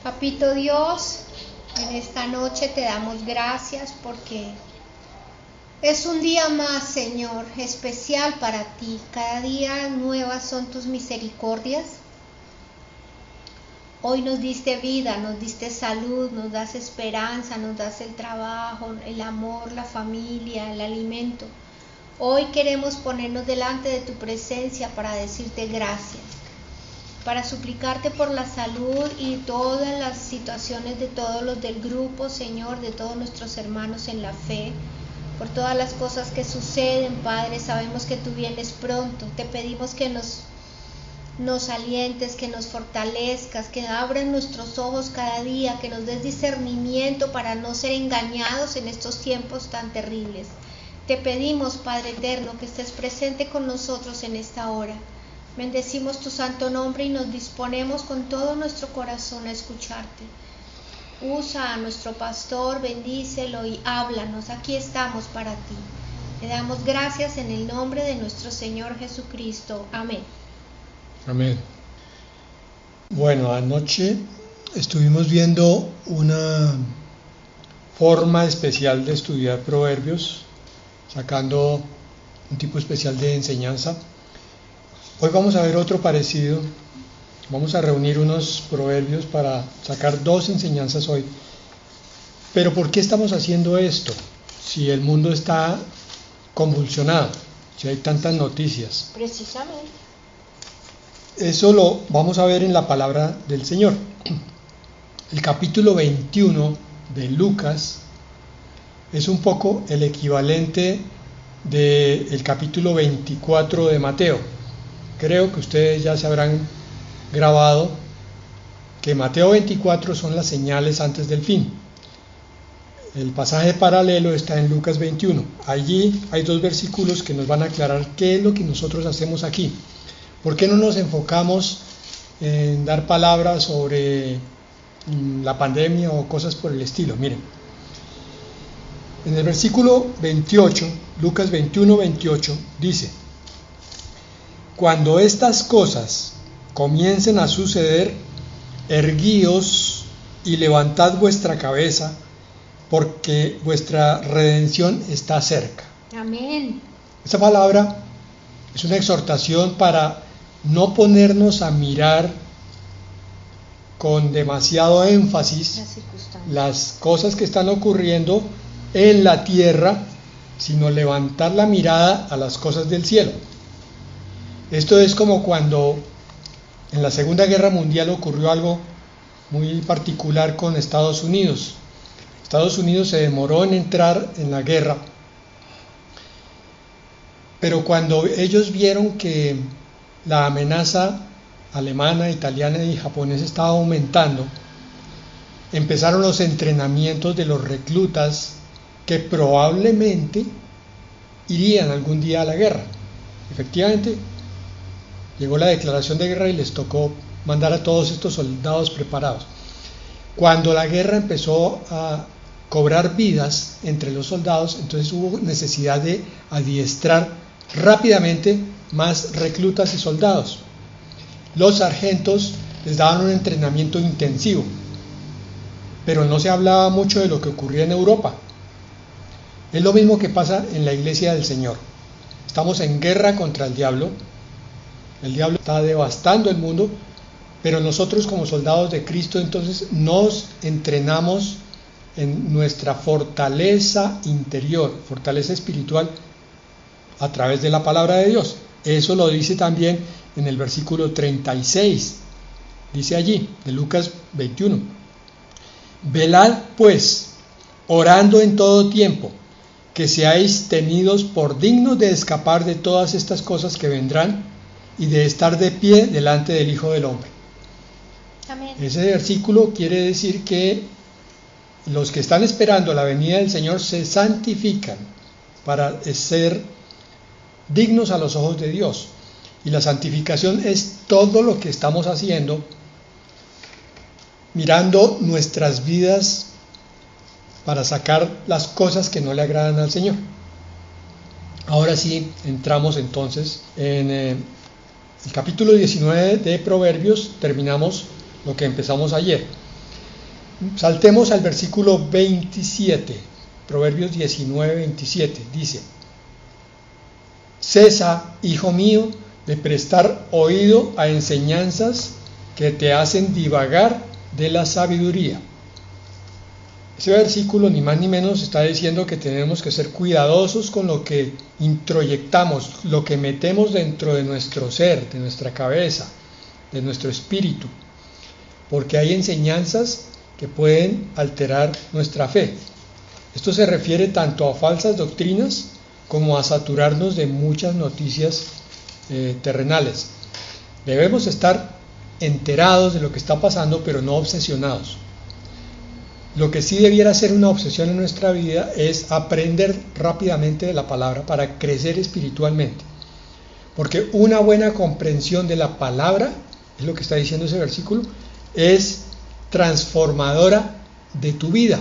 Papito Dios, en esta noche te damos gracias porque es un día más, Señor, especial para ti. Cada día nuevas son tus misericordias. Hoy nos diste vida, nos diste salud, nos das esperanza, nos das el trabajo, el amor, la familia, el alimento. Hoy queremos ponernos delante de tu presencia para decirte gracias, para suplicarte por la salud y todas las situaciones de todos los del grupo, Señor, de todos nuestros hermanos en la fe, por todas las cosas que suceden, Padre. Sabemos que tú vienes pronto. Te pedimos que nos alientes, que nos fortalezcas, que abras nuestros ojos cada día, que nos des discernimiento para no ser engañados en estos tiempos tan terribles. Te pedimos, Padre eterno, que estés presente con nosotros en esta hora. Bendecimos tu santo nombre y nos disponemos con todo nuestro corazón a escucharte. Usa a nuestro pastor, bendícelo y háblanos. Aquí estamos para ti. Le damos gracias en el nombre de nuestro Señor Jesucristo. Amén. Amén. Bueno, anoche estuvimos viendo una forma especial de estudiar proverbios, sacando un tipo especial de enseñanza. Hoy vamos a ver otro parecido. Vamos a reunir unos proverbios para sacar dos enseñanzas hoy. Pero ¿por qué estamos haciendo esto? Si el mundo está convulsionado, si hay tantas noticias. Precisamente. Eso lo vamos a ver en la palabra del Señor. El capítulo 21 de Lucas es un poco el equivalente del capítulo 24 de Mateo. Creo que ustedes ya se habrán grabado que Mateo 24 son las señales antes del fin. El pasaje paralelo está en Lucas 21. Allí hay dos versículos que nos van a aclarar qué es lo que nosotros hacemos aquí. ¿Por qué no nos enfocamos en dar palabras sobre la pandemia o cosas por el estilo? Miren, en el versículo 28, Lucas 21, 28, dice: cuando estas cosas comiencen a suceder, erguíos y levantad vuestra cabeza, porque vuestra redención está cerca. Amén. Esta palabra es una exhortación para no ponernos a mirar con demasiado énfasis las cosas que están ocurriendo en la tierra, sino levantar la mirada a las cosas del cielo. Esto es como cuando en la Segunda Guerra Mundial ocurrió algo muy particular con Estados Unidos. Estados Unidos se demoró en entrar en la guerra, pero cuando ellos vieron que la amenaza alemana, italiana y japonesa estaba aumentando, empezaron los entrenamientos de los reclutas que probablemente irían algún día a la guerra. Efectivamente, llegó la declaración de guerra y les tocó mandar a todos estos soldados preparados. Cuando la guerra empezó a cobrar vidas entre los soldados, entonces hubo necesidad de adiestrar rápidamente más reclutas y soldados. Los sargentos les daban un entrenamiento intensivo, pero no se hablaba mucho de lo que ocurría en Europa. Es lo mismo que pasa en la iglesia del Señor. Estamos en guerra contra el diablo. El diablo está devastando el mundo, pero nosotros como soldados de Cristo entonces nos entrenamos en nuestra fortaleza interior, fortaleza espiritual, a través de la palabra de Dios. Eso lo dice también en el versículo 36, dice allí, de Lucas 21. Velad pues, orando en todo tiempo, que seáis tenidos por dignos de escapar de todas estas cosas que vendrán y de estar de pie delante del Hijo del Hombre. Amén. Ese versículo quiere decir que los que están esperando la venida del Señor se santifican para ser dignos a los ojos de Dios. Y la santificación es todo lo que estamos haciendo, mirando nuestras vidas para sacar las cosas que no le agradan al Señor. Ahora sí, entramos entonces en el capítulo 19 de Proverbios, terminamos lo que empezamos ayer. Saltemos al versículo 27, Proverbios 19, 27, dice: cesa, hijo mío, de prestar oído a enseñanzas que te hacen divagar de la sabiduría. Ese versículo ni más ni menos está diciendo que tenemos que ser cuidadosos con lo que introyectamos, lo que metemos dentro de nuestro ser, de nuestra cabeza, de nuestro espíritu, porque hay enseñanzas que pueden alterar nuestra fe. Esto se refiere tanto a falsas doctrinas como a saturarnos de muchas noticias terrenales. Debemos estar enterados de lo que está pasando, pero no obsesionados. Lo que sí debiera ser una obsesión en nuestra vida es aprender rápidamente de la palabra para crecer espiritualmente. Porque una buena comprensión de la palabra, es lo que está diciendo ese versículo, es transformadora de tu vida.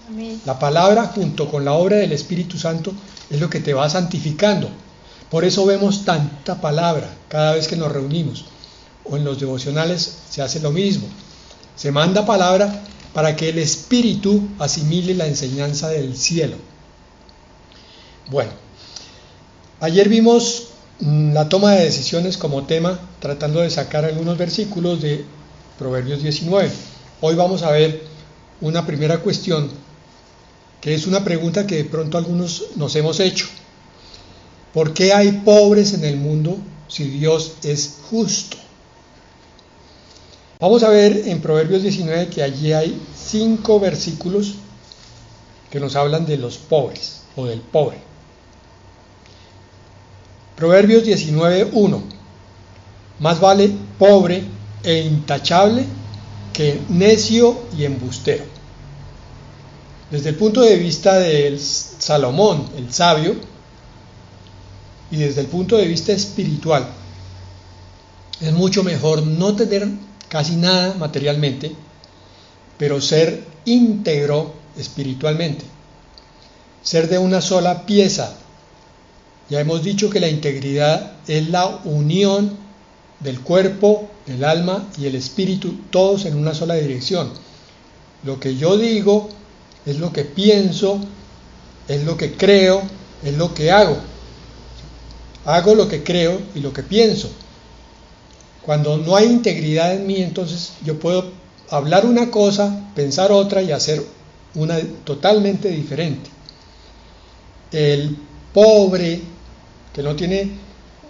Amén. La palabra junto con la obra del Espíritu Santo es lo que te va santificando. Por eso vemos tanta palabra cada vez que nos reunimos. O en los devocionales se hace lo mismo. Se manda palabra para que el Espíritu asimile la enseñanza del cielo. Bueno, ayer vimos la toma de decisiones como tema, tratando de sacar algunos versículos de Proverbios 19. Hoy vamos a ver una primera cuestión, que es una pregunta que de pronto algunos nos hemos hecho. ¿Por qué hay pobres en el mundo si Dios es justo? Vamos a ver en Proverbios 19 que allí hay 5 versículos que nos hablan de los pobres o del pobre. Proverbios 19:1: más vale pobre e intachable que necio y embustero. Desde el punto de vista de Salomón, el sabio, y desde el punto de vista espiritual, es mucho mejor no tener casi nada materialmente, pero ser íntegro espiritualmente, ser de una sola pieza. Ya hemos dicho que la integridad es la unión del cuerpo, el alma y el espíritu, todos en una sola dirección. Lo que yo digo es lo que pienso, es lo que creo, es lo que hago. Hago lo que creo y lo que pienso. Cuando no hay integridad en mí, entonces yo puedo hablar una cosa, pensar otra y hacer una totalmente diferente. El pobre, que no tiene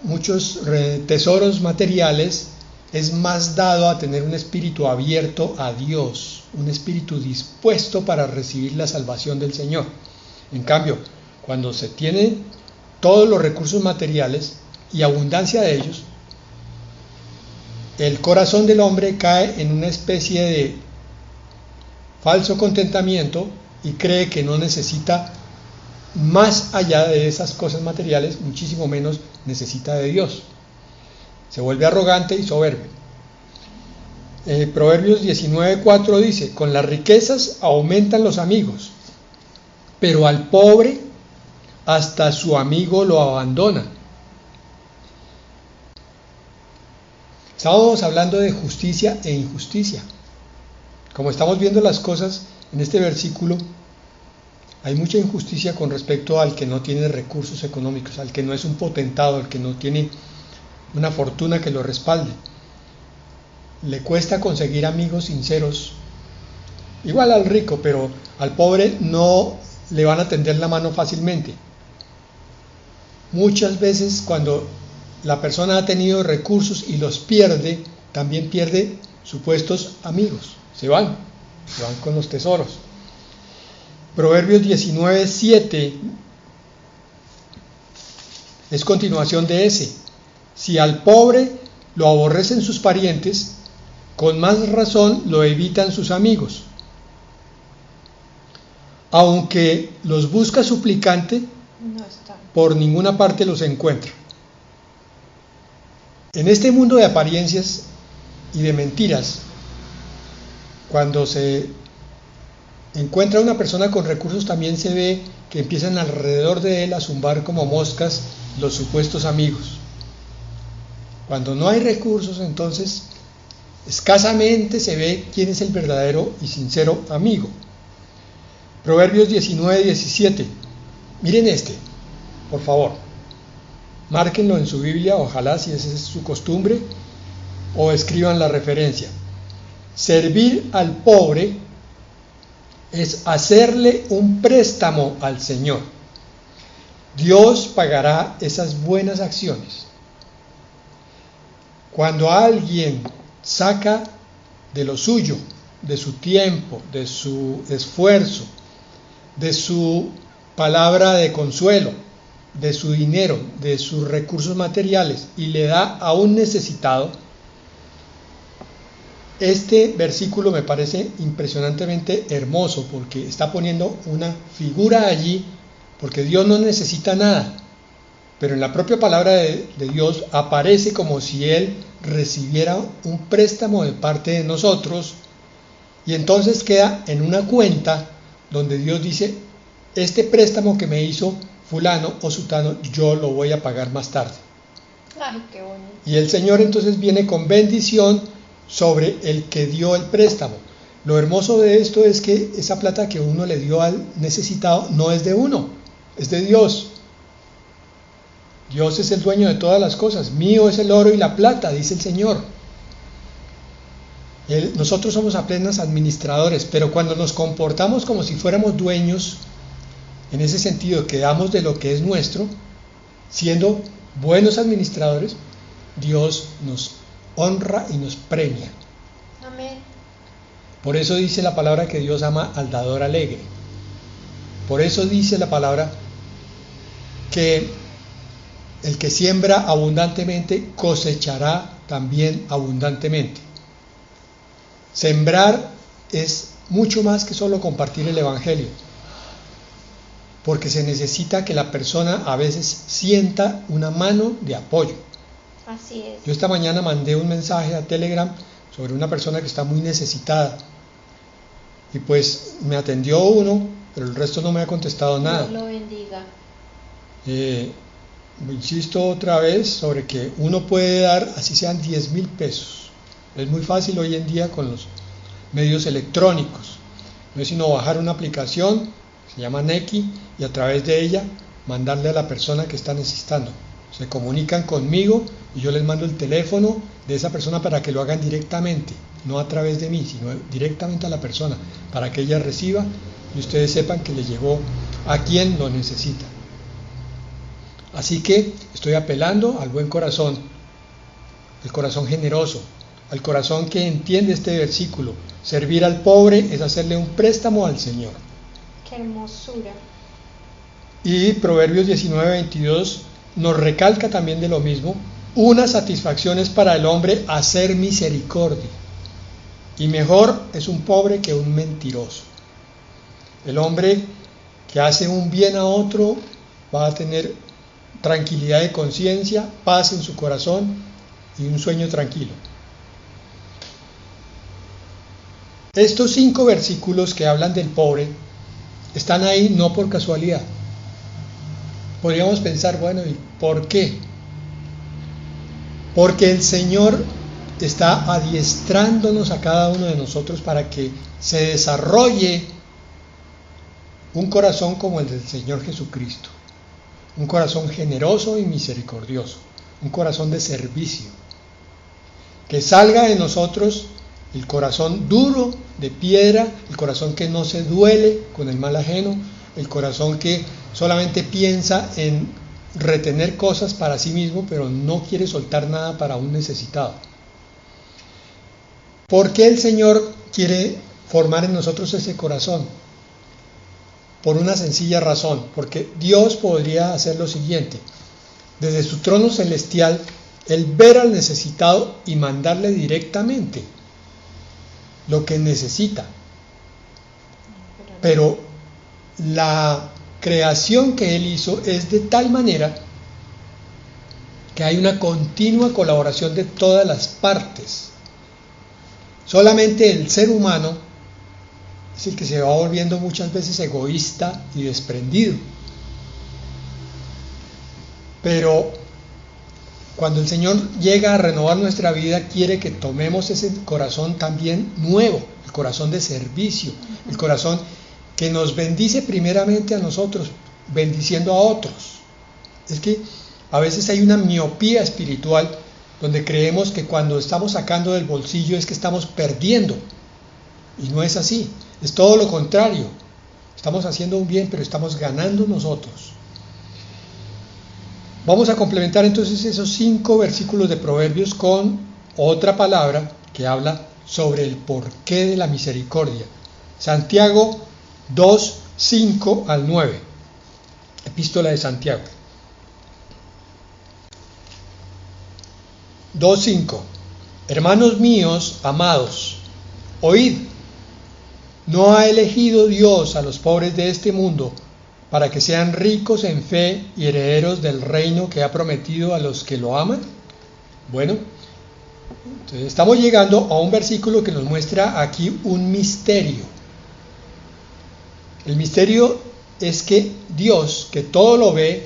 muchos tesoros materiales, es más dado a tener un espíritu abierto a Dios, un espíritu dispuesto para recibir la salvación del Señor. En cambio, cuando se tienen todos los recursos materiales y abundancia de ellos, el corazón del hombre cae en una especie de falso contentamiento y cree que no necesita más allá de esas cosas materiales, muchísimo menos necesita de Dios. Se vuelve arrogante y soberbio. Proverbios 19:4 dice: con las riquezas aumentan los amigos, pero al pobre hasta su amigo lo abandona. Estábamos hablando de justicia e injusticia. Como estamos viendo las cosas en este versículo, hay mucha injusticia con respecto al que no tiene recursos económicos, al que no es un potentado, al que no tiene una fortuna que lo respalde. Le cuesta conseguir amigos sinceros, igual al rico, pero al pobre no le van a tender la mano fácilmente. Muchas veces cuando la persona ha tenido recursos y los pierde, también pierde supuestos amigos, se van con los tesoros. Proverbios 19:7 es continuación de ese: si al pobre lo aborrecen sus parientes, con más razón lo evitan sus amigos. Aunque los busca suplicante, por ninguna parte los encuentra. En este mundo de apariencias y de mentiras, cuando se encuentra una persona con recursos, también se ve que empiezan alrededor de él a zumbar como moscas los supuestos amigos. Cuando no hay recursos, entonces Escasamente se ve quién es el verdadero y sincero amigo. Proverbios 19:17. Miren este, por favor. Márquenlo en su Biblia, ojalá si esa es su costumbre, o escriban la referencia. Servir al pobre es hacerle un préstamo al Señor. Dios pagará esas buenas acciones. Cuando alguien saca de lo suyo, de su tiempo, de su esfuerzo, de su palabra de consuelo, de su dinero, de sus recursos materiales y le da a un necesitado, este versículo me parece impresionantemente hermoso porque está poniendo una figura allí, porque Dios no necesita nada, pero en la propia palabra de Dios aparece como si Él recibiera un préstamo de parte de nosotros, y entonces queda en una cuenta donde Dios dice: este préstamo que me hizo fulano o sutano, yo lo voy a pagar más tarde. Ay, qué bonito. Y el Señor entonces viene con bendición sobre el que dio el préstamo. Lo hermoso de esto es que esa plata que uno le dio al necesitado no es de uno, es de Dios. Dios es el dueño de todas las cosas. Mío es el oro y la plata, dice el Señor. Nosotros somos apenas administradores, pero cuando nos comportamos como si fuéramos dueños, en ese sentido que damos de lo que es nuestro, siendo buenos administradores, Dios nos honra y nos premia. Amén. Por eso dice la palabra que Dios ama al dador alegre. Por eso dice la palabra que el que siembra abundantemente cosechará también abundantemente. Sembrar es mucho más que solo compartir el Evangelio, porque se necesita que la persona a veces sienta una mano de apoyo. Así es. Yo esta mañana mandé un mensaje a Telegram sobre una persona que está muy necesitada, y pues me atendió uno, pero el resto no me ha contestado nada. Dios lo bendiga. Insisto otra vez sobre que uno puede dar, así sean 10,000 pesos. Es muy fácil hoy en día con los medios electrónicos. No es sino bajar una aplicación, se llama Neki, y a través de ella mandarle a la persona que está necesitando. Se comunican conmigo y yo les mando el teléfono de esa persona para que lo hagan directamente, no a través de mí, sino directamente a la persona, para que ella reciba y ustedes sepan que le llegó a quien lo necesita. Así que estoy apelando al buen corazón, el corazón generoso, al corazón que entiende este versículo. Servir al pobre es hacerle un préstamo al Señor. Qué hermosura. Y Proverbios 19:22 nos recalca también de lo mismo. Una satisfacción es para el hombre hacer misericordia, y mejor es un pobre que un mentiroso. El hombre que hace un bien a otro va a tener tranquilidad de conciencia, paz en su corazón y un sueño tranquilo. Estos 5 versículos que hablan del pobre están ahí no por casualidad. Podríamos pensar, bueno, ¿y por qué? Porque el Señor está adiestrándonos a cada uno de nosotros para que se desarrolle un corazón como el del Señor Jesucristo. Un corazón generoso y misericordioso, un corazón de servicio. Que salga de nosotros el corazón duro, de piedra, el corazón que no se duele con el mal ajeno, el corazón que solamente piensa en retener cosas para sí mismo, pero no quiere soltar nada para un necesitado. ¿Por qué el Señor quiere formar en nosotros ese corazón? Por una sencilla razón, porque Dios podría hacer lo siguiente: desde su trono celestial, Él ver al necesitado y mandarle directamente lo que necesita. Pero la creación que Él hizo es de tal manera que hay una continua colaboración de todas las partes. Solamente el ser humano es el que se va volviendo muchas veces egoísta y desprendido. Pero cuando el Señor llega a renovar nuestra vida, quiere que tomemos ese corazón también nuevo, el corazón de servicio, el corazón que nos bendice primeramente a nosotros, bendiciendo a otros. Es que a veces hay una miopía espiritual donde creemos que cuando estamos sacando del bolsillo es que estamos perdiendo, y no es así, es todo lo contrario. Estamos haciendo un bien, pero estamos ganando nosotros. Vamos a complementar entonces esos 5 versículos de Proverbios con otra palabra que habla sobre el porqué de la misericordia. Santiago 2, 5 al 9. Epístola de Santiago. 2:5. Hermanos míos, amados, oíd. ¿No ha elegido Dios a los pobres de este mundo para que sean ricos en fe y herederos del reino que ha prometido a los que lo aman? Bueno, entonces estamos llegando a un versículo que nos muestra aquí un misterio. El misterio es que Dios, que todo lo ve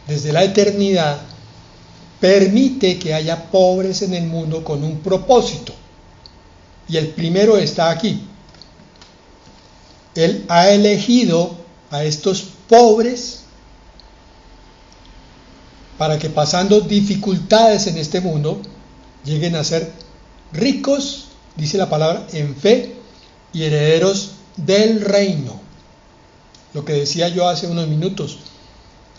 desde la eternidad, permite que haya pobres en el mundo con un propósito. Y el primero está aquí. Él ha elegido a estos pobres para que pasando dificultades en este mundo lleguen a ser ricos, dice la palabra, en fe y herederos del reino. Lo que decía yo hace unos minutos,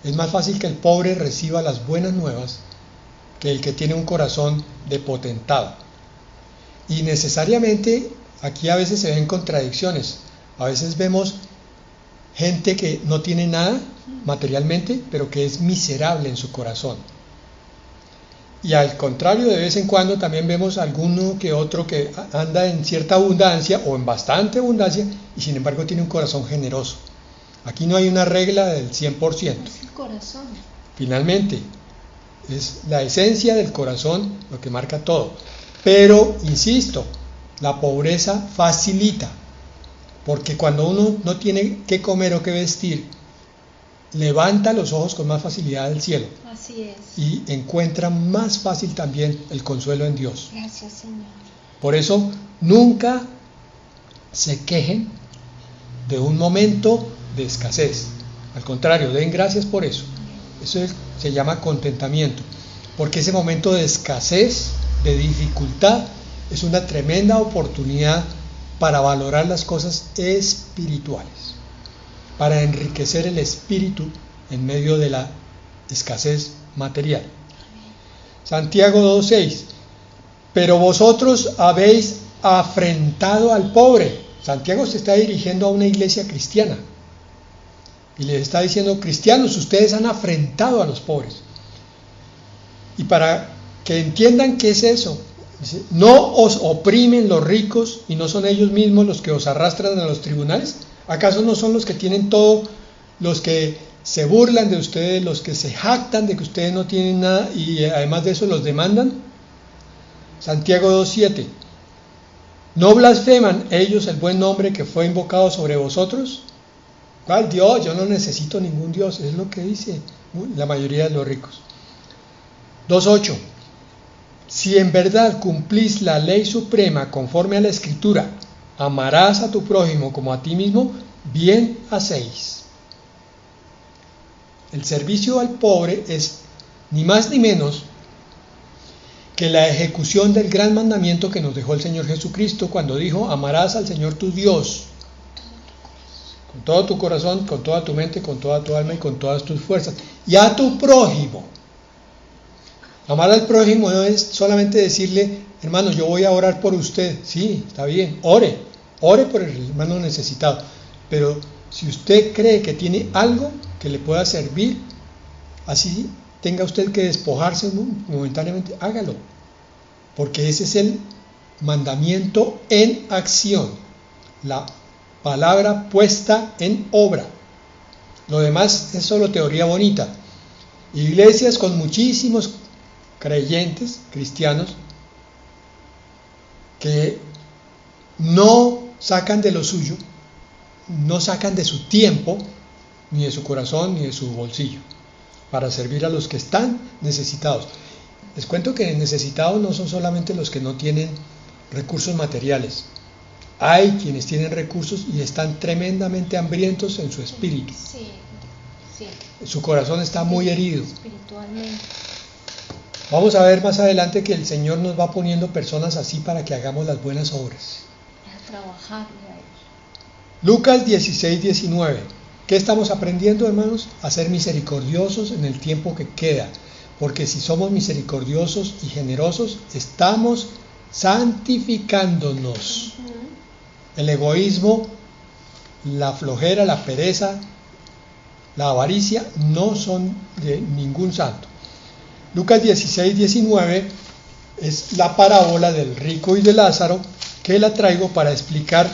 es más fácil que el pobre reciba las buenas nuevas que el que tiene un corazón de potentado. Y necesariamente aquí a veces se ven contradicciones. A veces vemos gente que no tiene nada materialmente, pero que es miserable en su corazón. Y al contrario, de vez en cuando también vemos alguno que otro que anda en cierta abundancia o en bastante abundancia y sin embargo tiene un corazón generoso. Aquí no hay una regla del 100%. Es el corazón. Finalmente, es la esencia del corazón lo que marca todo. Pero, insisto, la pobreza facilita. Porque cuando uno no tiene qué comer o qué vestir, levanta los ojos con más facilidad al cielo. Así es. Y encuentra más fácil también el consuelo en Dios. Gracias, Señor. Por eso, nunca se quejen de un momento de escasez. Al contrario, den gracias por eso. Eso se llama contentamiento. Porque ese momento de escasez, de dificultad, es una tremenda oportunidad para valorar las cosas espirituales, para enriquecer el espíritu en medio de la escasez material. Santiago 2:6. Pero vosotros habéis afrentado al pobre. Santiago se está dirigiendo a una iglesia cristiana y les está diciendo: cristianos, ustedes han afrentado a los pobres. Y para que entiendan qué es eso, dice: ¿no os oprimen los ricos y no son ellos mismos los que os arrastran a los tribunales? ¿Acaso no son los que tienen todo, los que se burlan de ustedes, los que se jactan de que ustedes no tienen nada y además de eso los demandan? Santiago 2:7. ¿No blasfeman ellos el buen nombre que fue invocado sobre vosotros? ¿Cuál Dios? Yo no necesito ningún Dios, es lo que dice la mayoría de los ricos. 2:8. Si en verdad cumplís la ley suprema conforme a la Escritura, amarás a tu prójimo como a ti mismo, bien hacéis. El servicio al pobre es ni más ni menos que la ejecución del gran mandamiento que nos dejó el Señor Jesucristo cuando dijo: amarás al Señor tu Dios con todo tu corazón, con toda tu mente, con toda tu alma y con todas tus fuerzas, y a tu prójimo. Amar al prójimo no es solamente decirle: hermano, yo voy a orar por usted. Sí, está bien, ore por el hermano necesitado, pero si usted cree que tiene algo que le pueda servir, así tenga usted que despojarse momentáneamente, hágalo, porque ese es el mandamiento en acción, la palabra puesta en obra. Lo demás es solo teoría bonita. Iglesias con muchísimos creyentes, cristianos, que no sacan de lo suyo, no sacan de su tiempo, ni de su corazón, ni de su bolsillo. para servir a los que están necesitados. Les cuento que necesitados no son solamente los que no tienen recursos materiales. Hay quienes tienen recursos y están tremendamente hambrientos en su espíritu. Sí, sí. Su corazón está muy herido. Espiritualmente. Vamos a ver más adelante que el Señor nos va poniendo personas así para que hagamos las buenas obras. A trabajar a ellos. Lucas 16:19. ¿Qué estamos aprendiendo, hermanos? A ser misericordiosos en el tiempo que queda. Porque si somos misericordiosos y generosos, estamos santificándonos. El egoísmo, la flojera, la pereza, la avaricia no son de ningún santo. Lucas 16:19 es la parábola del rico y de Lázaro, que la traigo para explicar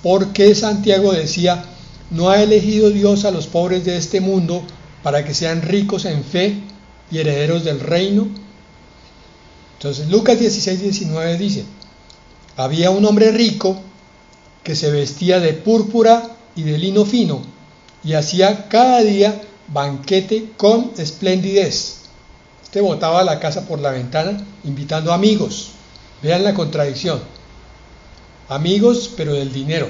por qué Santiago decía: no ha elegido Dios a los pobres de este mundo para que sean ricos en fe y herederos del reino. Entonces Lucas 16:19 dice: había un hombre rico que se vestía de púrpura y de lino fino y hacía cada día banquete con esplendidez. Este botaba la casa por la ventana invitando amigos. Vean la contradicción: amigos pero del dinero,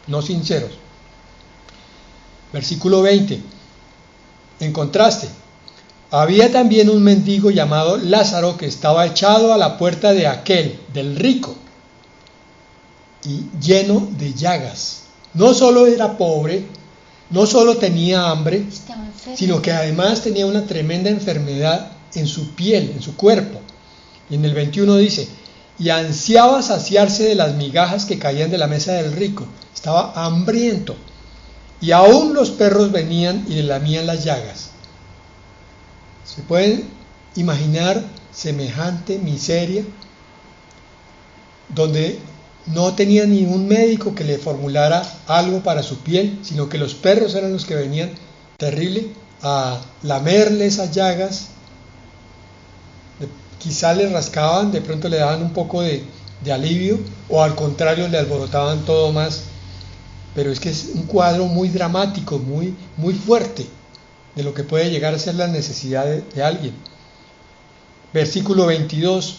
no sinceros. Versículo 20. En contraste, había también un mendigo llamado Lázaro que estaba echado a la puerta de aquel, del rico, y lleno de llagas. No solo era pobre, no solo tenía hambre, sino que además tenía una tremenda enfermedad en su piel, en su cuerpo. Y en el 21 dice: y ansiaba saciarse de las migajas que caían de la mesa del rico. Estaba hambriento. Y aún los perros venían y le lamían las llagas. ¿Se pueden imaginar semejante miseria? Donde no tenía ni un médico que le formulara algo para su piel, sino que los perros eran los que venían, terrible, a lamerle esas llagas. Quizá le rascaban, de pronto le daban un poco de alivio, o al contrario le alborotaban todo más. Pero es que es un cuadro muy dramático, muy, muy fuerte, de lo que puede llegar a ser la necesidad de alguien. Versículo 22.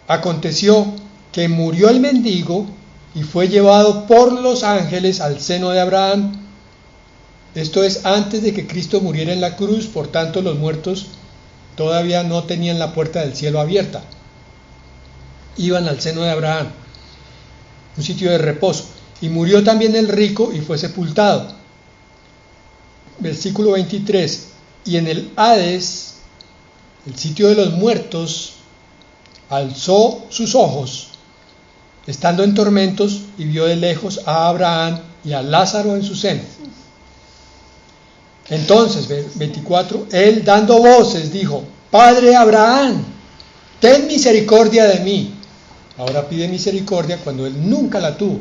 Aconteció que murió el mendigo y fue llevado por los ángeles al seno de Abraham. Esto es antes de que Cristo muriera en la cruz, por tanto los muertos todavía no tenían la puerta del cielo abierta. Iban al seno de Abraham, un sitio de reposo. Y murió también el rico y fue sepultado. Versículo 23. Y en el Hades, el sitio de los muertos, alzó sus ojos, estando en tormentos, y vio de lejos a Abraham y a Lázaro en su seno. Entonces, 24, él dando voces dijo: Padre Abraham, ten misericordia de mí. Ahora pide misericordia cuando él nunca la tuvo.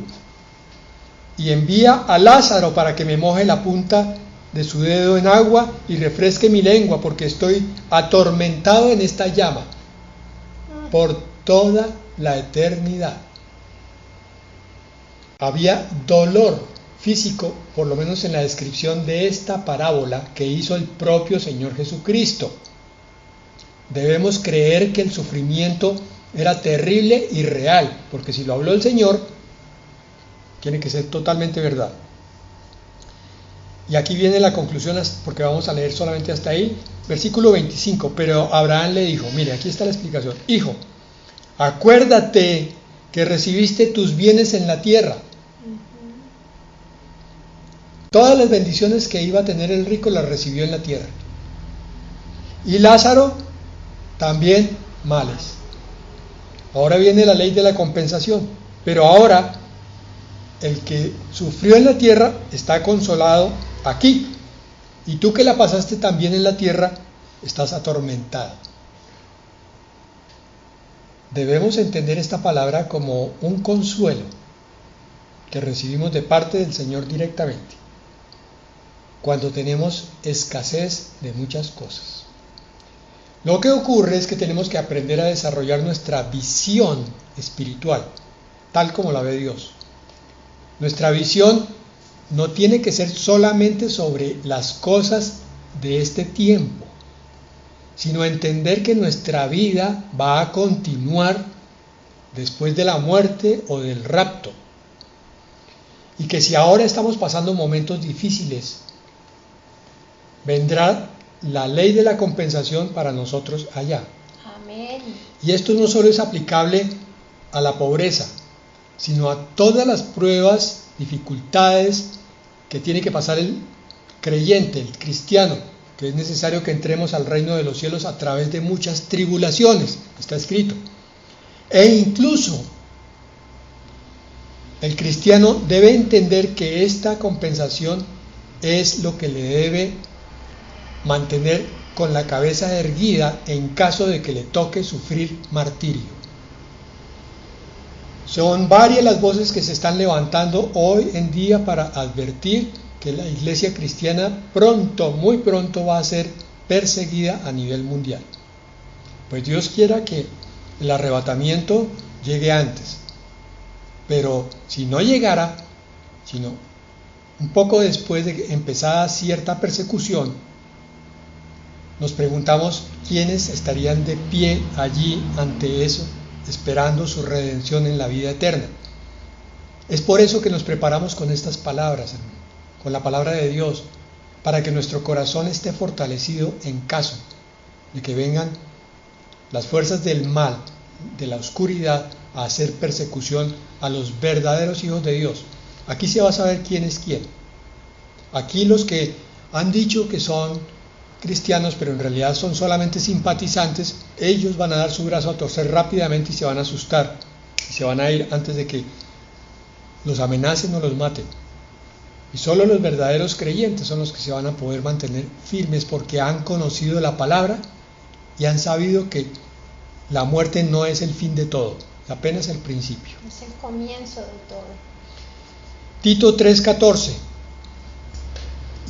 Y envía a Lázaro para que me moje la punta de su dedo en agua y refresque mi lengua, porque estoy atormentado en esta llama por toda la eternidad. Había dolor físico, por lo menos en la descripción de esta parábola que hizo el propio Señor Jesucristo. Debemos creer que el sufrimiento era terrible y real, porque si lo habló el Señor, tiene que ser totalmente verdad. Y aquí viene la conclusión, porque vamos a leer solamente hasta ahí. Versículo 25. Pero Abraham le dijo, mire, aquí está la explicación: Hijo, acuérdate que recibiste tus bienes en la tierra. Todas las bendiciones que iba a tener el rico las recibió en la tierra. Y Lázaro también males. Ahora viene la ley de la compensación. Pero ahora el que sufrió en la tierra está consolado aquí. Y tú que la pasaste también en la tierra, estás atormentado. Debemos entender esta palabra como un consuelo que recibimos de parte del Señor directamente, cuando tenemos escasez de muchas cosas. Lo que ocurre es que tenemos que aprender a desarrollar nuestra visión espiritual, tal como la ve Dios. Nuestra visión no tiene que ser solamente sobre las cosas de este tiempo, sino entender que nuestra vida va a continuar después de la muerte o del rapto. Y que si ahora estamos pasando momentos difíciles, vendrá la ley de la compensación para nosotros allá. Amén. Y esto no solo es aplicable a la pobreza, sino a todas las pruebas, dificultades que tiene que pasar el creyente, el cristiano, que es necesario que entremos al reino de los cielos a través de muchas tribulaciones, está escrito. E incluso el cristiano debe entender que esta compensación es lo que le debe mantener con la cabeza erguida en caso de que le toque sufrir martirio. Son varias las voces que se están levantando hoy en día para advertir que la iglesia cristiana pronto, muy pronto va a ser perseguida a nivel mundial. Pues Dios quiera que el arrebatamiento llegue antes, pero si no llegara, sino un poco después de empezada cierta persecución, nos preguntamos quiénes estarían de pie allí ante eso, esperando su redención en la vida eterna. Es por eso que nos preparamos con estas palabras, hermano, con la palabra de Dios, para que nuestro corazón esté fortalecido en caso de que vengan las fuerzas del mal, de la oscuridad, a hacer persecución a los verdaderos hijos de Dios. Aquí se va a saber quién es quién. Aquí los que han dicho que son cristianos, pero en realidad son solamente simpatizantes, ellos van a dar su brazo a torcer rápidamente y se van a asustar, y se van a ir antes de que los amenacen o los maten. Y solo los verdaderos creyentes son los que se van a poder mantener firmes porque han conocido la palabra y han sabido que la muerte no es el fin de todo, apenas el principio. Es el comienzo de todo. Tito 3:14.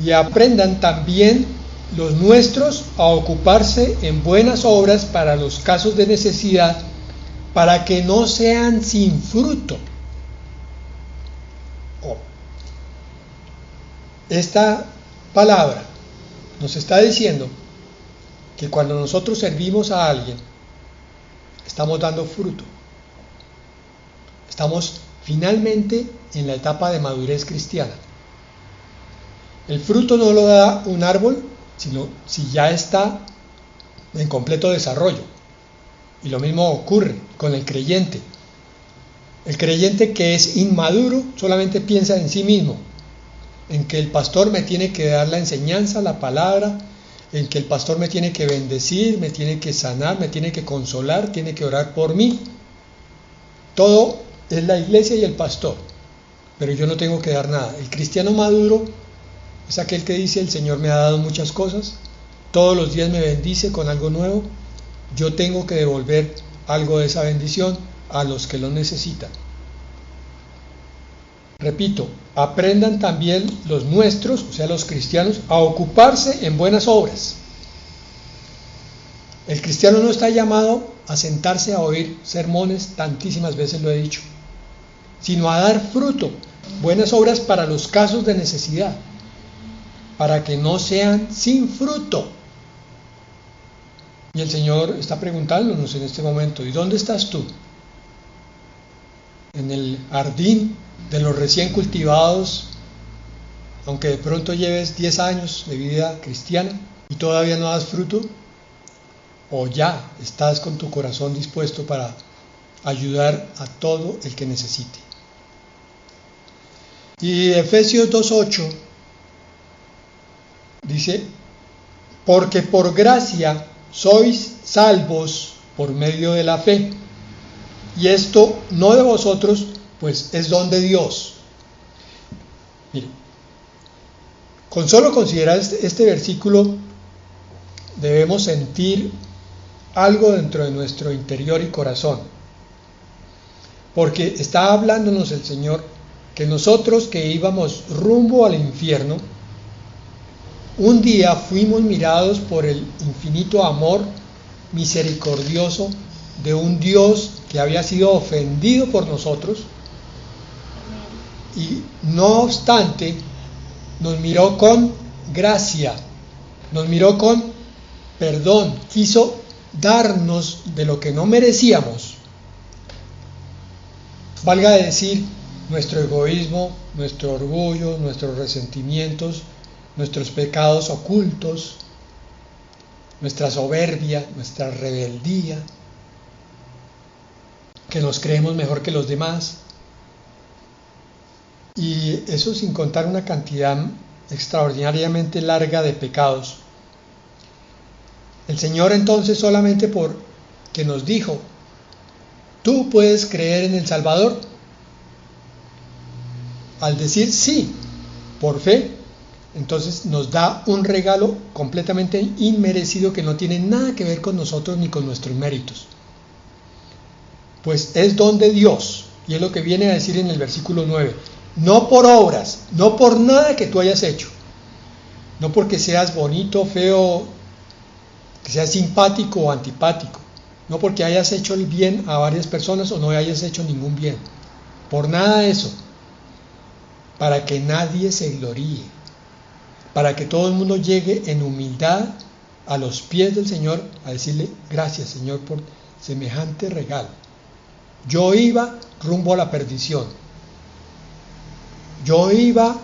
Y aprendan también los nuestros a ocuparse en buenas obras para los casos de necesidad, para que no sean sin fruto. Esta palabra nos está diciendo que cuando nosotros servimos a alguien, estamos dando fruto. Estamos finalmente en la etapa de madurez cristiana. El fruto no lo da un árbol, sino si ya está en completo desarrollo. Y lo mismo ocurre con el creyente. El creyente que es inmaduro solamente piensa en sí mismo, en que el pastor me tiene que dar la enseñanza, la palabra, en que el pastor me tiene que bendecir, me tiene que sanar, me tiene que consolar, tiene que orar por mí. Todo es la iglesia y el pastor, pero yo no tengo que dar nada. El cristiano maduro es aquel que dice: el Señor me ha dado muchas cosas, todos los días me bendice con algo nuevo, yo tengo que devolver algo de esa bendición a los que lo necesitan. Repito, aprendan también los nuestros, o sea los cristianos, a ocuparse en buenas obras. El cristiano no está llamado a sentarse a oír sermones, tantísimas veces lo he dicho, sino a dar fruto, buenas obras para los casos de necesidad, para que no sean sin fruto. Y el Señor está preguntándonos en este momento: ¿y dónde estás tú? ¿En el jardín de los recién cultivados, aunque de pronto lleves 10 años de vida cristiana y todavía no das fruto? ¿O ya estás con tu corazón dispuesto para ayudar a todo el que necesite? Y Efesios 2:8 dice: porque por gracia sois salvos por medio de la fe, y esto no de vosotros, pues es don de Dios. Mire, con solo considerar este versículo debemos sentir algo dentro de nuestro interior y corazón, porque está hablándonos el Señor que nosotros que íbamos rumbo al infierno, un día fuimos mirados por el infinito amor misericordioso de un Dios que había sido ofendido por nosotros, y no obstante nos miró con gracia, nos miró con perdón, quiso darnos de lo que no merecíamos, valga decir, nuestro egoísmo, nuestro orgullo, nuestros resentimientos, nuestros pecados ocultos, nuestra soberbia, nuestra rebeldía, que nos creemos mejor que los demás, y eso sin contar una cantidad extraordinariamente larga de pecados. El Señor entonces, solamente porque nos dijo, tú puedes creer en el Salvador, al decir sí, por fe, entonces nos da un regalo completamente inmerecido que no tiene nada que ver con nosotros ni con nuestros méritos. Pues es don de Dios, y es lo que viene a decir en el versículo 9, no por obras, no por nada que tú hayas hecho, no porque seas bonito, feo, que seas simpático o antipático, no porque hayas hecho el bien a varias personas o no hayas hecho ningún bien, por nada de eso, para que nadie se gloríe, para que todo el mundo llegue en humildad a los pies del Señor a decirle, gracias Señor por semejante regalo. Yo iba rumbo a la perdición, yo iba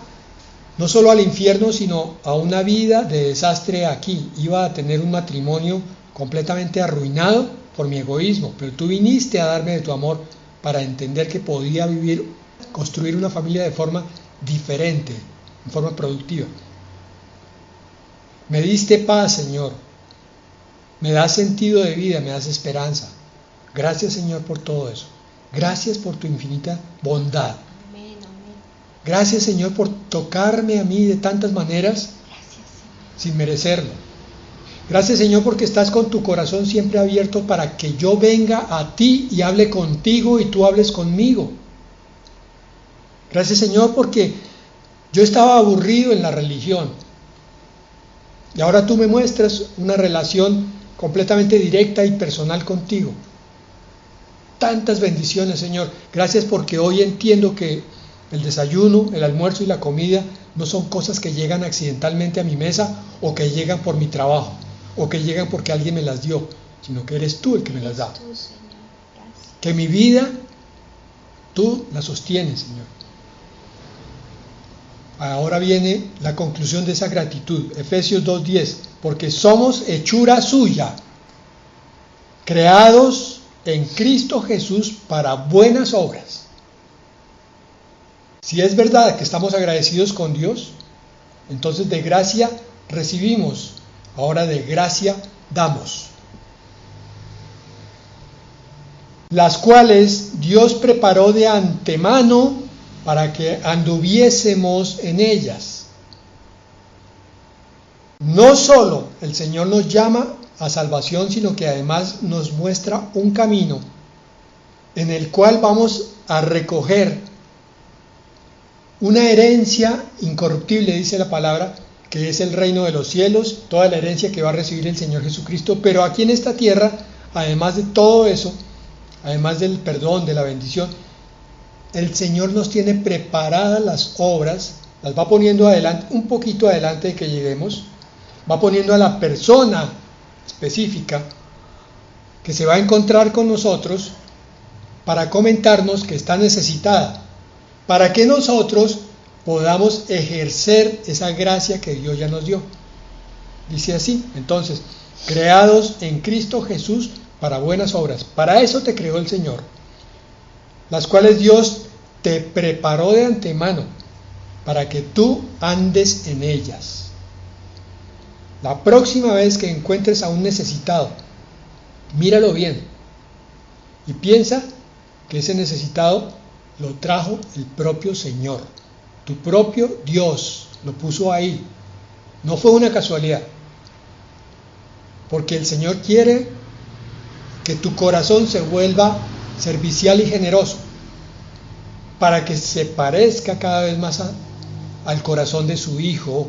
no solo al infierno, sino a una vida de desastre aquí, iba a tener un matrimonio completamente arruinado por mi egoísmo, pero tú viniste a darme de tu amor para entender que podía vivir, construir una familia de forma diferente, en forma productiva. Me diste paz, Señor, me das sentido de vida, me das esperanza. Gracias, Señor, por todo eso. Gracias por tu infinita bondad. Amén, amén. Gracias, Señor, por tocarme a mí de tantas maneras. Gracias, Señor. Sin merecerlo. Gracias, Señor, porque estás con tu corazón siempre abierto para que yo venga a ti y hable contigo y tú hables conmigo. Gracias, Señor, porque yo estaba aburrido en la religión y ahora tú me muestras una relación completamente directa y personal contigo. Tantas bendiciones, Señor. Gracias porque hoy entiendo que el desayuno, el almuerzo y la comida no son cosas que llegan accidentalmente a mi mesa o que llegan por mi trabajo o que llegan porque alguien me las dio, sino que eres tú el que me las da. Tú, Señor. Gracias. Que mi vida, tú la sostienes, Señor. Ahora viene la conclusión de esa gratitud, Efesios 2:10, porque somos hechura suya, creados en Cristo Jesús para buenas obras. Si es verdad que estamos agradecidos con Dios, entonces de gracia recibimos, ahora de gracia damos. Las cuales Dios preparó de antemano para que anduviésemos en ellas. No solo el Señor nos llama a salvación, sino que además nos muestra un camino en el cual vamos a recoger una herencia incorruptible, dice la palabra, que es el reino de los cielos, toda la herencia que va a recibir el Señor Jesucristo, pero aquí en esta tierra, además de todo eso, además del perdón, de la bendición, el Señor nos tiene preparadas las obras, las va poniendo adelante, un poquito adelante de que lleguemos, va poniendo a la persona específica que se va a encontrar con nosotros para comentarnos que está necesitada, para que nosotros podamos ejercer esa gracia que Dios ya nos dio. Dice así, entonces, creados en Cristo Jesús para buenas obras. Para eso te creó el Señor, las cuales Dios te preparó de antemano para que tú andes en ellas. La próxima vez que encuentres a un necesitado, míralo bien y piensa que ese necesitado lo trajo el propio Señor, tu propio Dios lo puso ahí, no fue una casualidad, porque el Señor quiere que tu corazón se vuelva servicial y generoso, para que se parezca cada vez más al corazón de su Hijo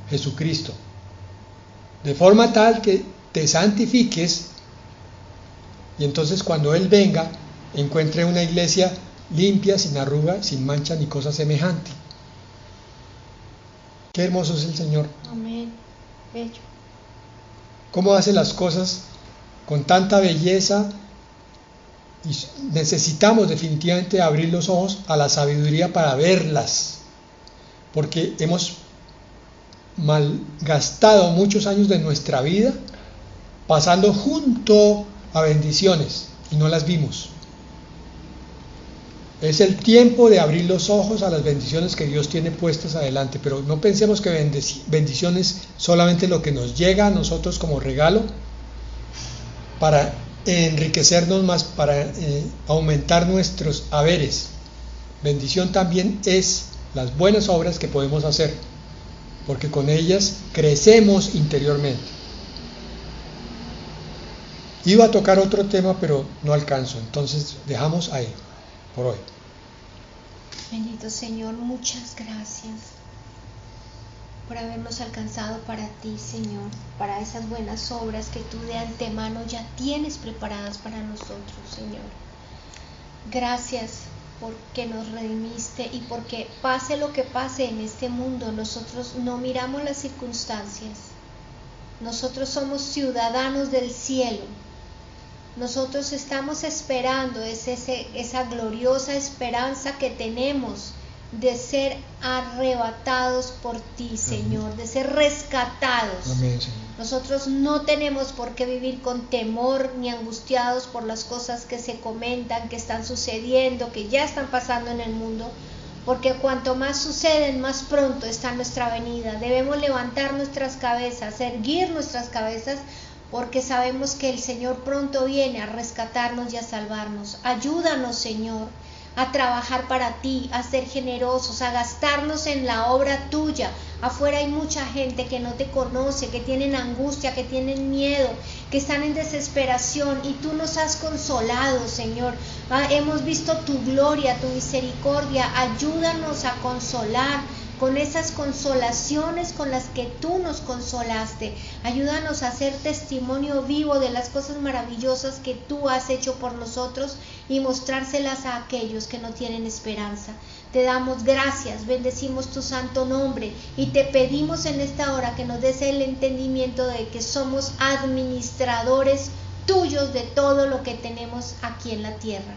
Jesucristo, de forma tal que te santifiques y entonces cuando Él venga encuentre una iglesia limpia, sin arruga, sin mancha ni cosa semejante. Qué hermoso es el Señor. Amén. Bello. cómo hace las cosas con tanta belleza, y necesitamos definitivamente abrir los ojos a la sabiduría para verlas, porque hemos malgastado muchos años de nuestra vida pasando junto a bendiciones y no las vimos. Es el tiempo de abrir los ojos a las bendiciones que Dios tiene puestas adelante, pero no pensemos que bendiciones solamente lo que nos llega a nosotros como regalo para enriquecernos más, para aumentar nuestros haberes. Bendición también es las buenas obras que podemos hacer, porque con ellas crecemos interiormente. Iba a tocar otro tema, pero no alcanzo, entonces dejamos ahí por hoy. Bendito Señor, muchas gracias por habernos alcanzado para ti, Señor, para esas buenas obras que tú de antemano ya tienes preparadas para nosotros, Señor. Gracias porque nos redimiste y porque pase lo que pase en este mundo, nosotros no miramos las circunstancias. Nosotros somos ciudadanos del cielo. Nosotros estamos esperando esa gloriosa esperanza que tenemos de ser arrebatados por ti, Señor, de ser rescatados. Amén, Señor. Nosotros no tenemos por qué vivir con temor ni angustiados por las cosas que se comentan, que están sucediendo, que ya están pasando en el mundo, porque cuanto más suceden, más pronto está nuestra venida. Debemos levantar nuestras cabezas, erguir nuestras cabezas, porque sabemos que el Señor pronto viene a rescatarnos y a salvarnos. Ayúdanos, Señor, a trabajar para ti, a ser generosos, a gastarnos en la obra tuya. Afuera hay mucha gente que no te conoce, que tienen angustia, que tienen miedo, que están en desesperación, y tú nos has consolado, Señor. Hemos visto tu gloria, tu misericordia. Ayúdanos a consolar con esas consolaciones con las que tú nos consolaste. Ayúdanos a hacer testimonio vivo de las cosas maravillosas que tú has hecho por nosotros y mostrárselas a aquellos que no tienen esperanza. Te damos gracias, bendecimos tu santo nombre y te pedimos en esta hora que nos des el entendimiento de que somos administradores tuyos de todo lo que tenemos aquí en la tierra.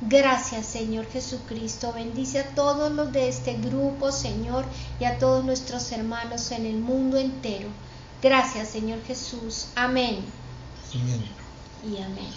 Gracias, Señor Jesucristo. Bendice a todos los de este grupo, Señor, y a todos nuestros hermanos en el mundo entero. Gracias, Señor Jesús. Amén. Amén. Y amén.